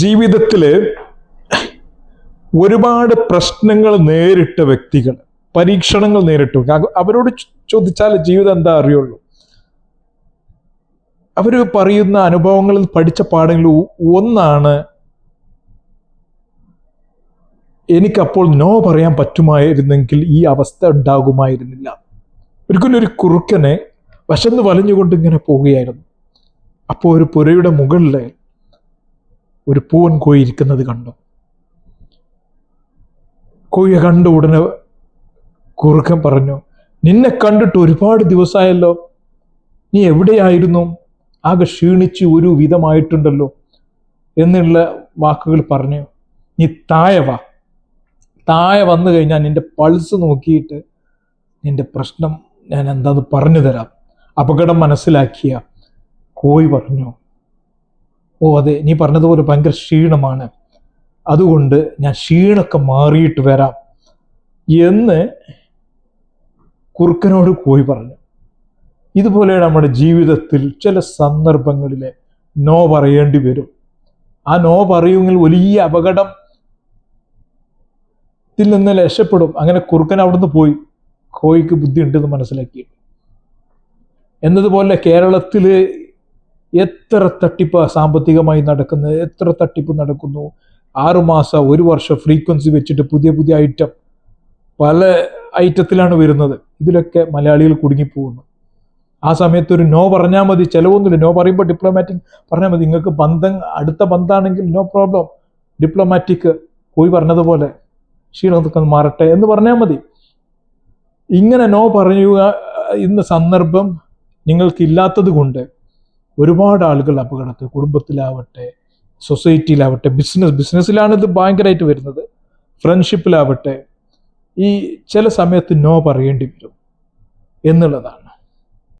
ജീവിതത്തിൽ ഒരുപാട് പ്രശ്നങ്ങൾ നേരിട്ട വ്യക്തികൾ, പരീക്ഷണങ്ങൾ നേരിട്ടു, അവരോട് ചോദിച്ചാൽ ജീവിതം എന്താ അറിയുള്ളൂ. അവർ പറയുന്ന അനുഭവങ്ങളിൽ പഠിച്ച പാഠങ്ങളിൽ ഒന്നാണ്, എനിക്കപ്പോൾ നോ പറയാൻ പറ്റുമായിരുന്നെങ്കിൽ ഈ അവസ്ഥ ഉണ്ടാകുമായിരുന്നില്ല. ഒരിക്കലും ഒരു കുറുക്കനെ വശന്ന് വലഞ്ഞുകൊണ്ട് ഇങ്ങനെ പോവുകയായിരുന്നു. അപ്പോൾ ഒരു പുരയുടെ മുകളിൽ ഒരു പൂവൻ കോഴി ഇരിക്കുന്നത് കണ്ടു. കോഴിയെ കണ്ട ഉടനെ കുറുക്കൻ പറഞ്ഞു, നിന്നെ കണ്ടിട്ട് ഒരുപാട് ദിവസമായല്ലോ, നീ എവിടെയായിരുന്നു? ആകെ ക്ഷീണിച്ച് ഒരു വിധമായിട്ടുണ്ടല്ലോ എന്നുള്ള വാക്കുകൾ പറഞ്ഞു. നീ താഴെ വന്നു കഴിഞ്ഞാൽ നിന്റെ പൾസ് നോക്കിയിട്ട് നിന്റെ പ്രശ്നം ഞാൻ എന്താന്ന് പറഞ്ഞു തരാം. അപകടം മനസ്സിലാക്കിയ കോഴി പറഞ്ഞു, ഓ അതെ, നീ പറഞ്ഞതുപോലെ ഭയങ്കര ക്ഷീണമാണ്, അതുകൊണ്ട് ഞാൻ ക്ഷീണമൊക്കെ മാറിയിട്ട് വരാം എന്ന് കുറുക്കനോട് കോഴി പറഞ്ഞു. ഇതുപോലെ നമ്മുടെ ജീവിതത്തിൽ ചില സന്ദർഭങ്ങളിൽ നോ പറയേണ്ടി വരും. ആ നോ പറയുമെങ്കിൽ വലിയ അപകടത്തിൽ നിന്ന് രക്ഷപ്പെടും. അങ്ങനെ കുറുക്കൻ അവിടുന്ന് പോയി, കോഴിക്ക് ബുദ്ധി ഉണ്ടെന്ന് മനസ്സിലാക്കി. എന്നതുപോലെ കേരളത്തിൽ എത്ര തട്ടിപ്പ് സാമ്പത്തികമായി നടക്കുന്നത്, എത്ര തട്ടിപ്പ് നടക്കുന്നു. 6 മാസം 1 വർഷം ഫ്രീക്വൻസി വെച്ചിട്ട് പുതിയ പുതിയ ഐറ്റം, പല ഐറ്റത്തിലാണ് വരുന്നത്. ഇതിലൊക്കെ മലയാളികൾ കുടുങ്ങിപ്പോകുന്നു. ആ സമയത്ത് ഒരു നോ പറഞ്ഞാൽ മതി, ചിലവൊന്നുമില്ല. നോ പറയുമ്പോൾ ഡിപ്ലോമാറ്റിക് പറഞ്ഞാൽ മതി. നിങ്ങൾക്ക് അടുത്ത ബന്ധാണെങ്കിൽ നോ പ്രോബ്ലം, ഡിപ്ലോമാറ്റിക് പോയി പറഞ്ഞതുപോലെ ക്ഷീണമൊക്കെ മാറട്ടെ എന്ന് പറഞ്ഞാൽ മതി. ഇങ്ങനെ നോ പറയുക ഇന്ന് സന്ദർഭം നിങ്ങൾക്കില്ലാത്തത് കൊണ്ട് ഒരുപാട് ആളുകൾ അപകടത്തിൽ, കുടുംബത്തിലാവട്ടെ, സൊസൈറ്റിയിലാവട്ടെ, ബിസിനസ്സിലാണ് ഇത് ഭയങ്കരമായിട്ട് വരുന്നത്, ഫ്രണ്ട്ഷിപ്പിലാവട്ടെ, ഈ ചില സമയത്ത് നോ പറയേണ്ടി വരും എന്നുള്ളതാണ്.